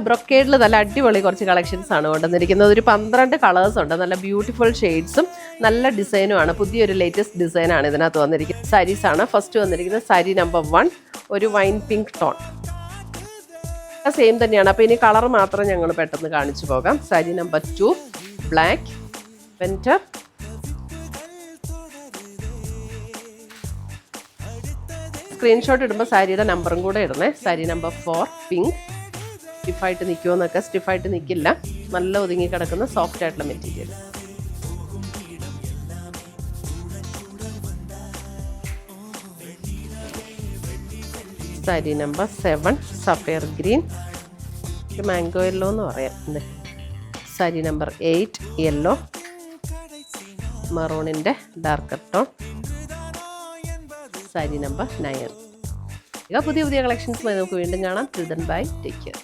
ബ്രൊക്കേഡിൽ നല്ല അടിപൊളി കുറച്ച് കളക്ഷൻസ് ആണ് കൊണ്ടുവന്നിരിക്കുന്നത്. ഒരു 12 കളേഴ്സ് ഉണ്ട്. നല്ല ബ്യൂട്ടിഫുൾ ഷെയ്ഡ്സും നല്ല ഡിസൈനുമാണ്. പുതിയൊരു ലേറ്റസ്റ്റ് ഡിസൈനാണ് ഇതിനകത്ത് വന്നിരിക്കുന്നത്. സാരീസ് ആണ്. ഫസ്റ്റ് വന്നിരിക്കുന്നത് സാരി നമ്പർ 1, ഒരു വൈൻ പിങ്ക് ടോൺ. സെയിം തന്നെയാണ്. അപ്പോൾ ഇനി കളർ മാത്രം ഞങ്ങൾ പെട്ടെന്ന് കാണിച്ചു പോകാം. സാരി നമ്പർ 2 ബ്ലാക്ക് വെൻറ്റർ. സ്ക്രീൻഷോട്ട് ഇടുമ്പോൾ സാരിയുടെ നമ്പറും കൂടെ ഇടണേ. Sari number 4 pink. സ്റ്റിഫായിട്ട് നിൽക്കുമെന്നൊക്കെ സ്റ്റിഫായിട്ട് നിൽക്കില്ല. നല്ല ഒതുങ്ങി കിടക്കുന്ന സോഫ്റ്റ് ആയിട്ടുള്ള material. Sari number 7 sapphire green, mango yellow എന്ന് പറയാം. സാരി നമ്പർ 8 യെല്ലോ, മറൂണിൻ്റെ ഡാർക്കർ ടോൺ. സാരി നമ്പർ 9. പുതിയ കളക്ഷൻസുമായി നമുക്ക് വീണ്ടും കാണാം. Bye, take care.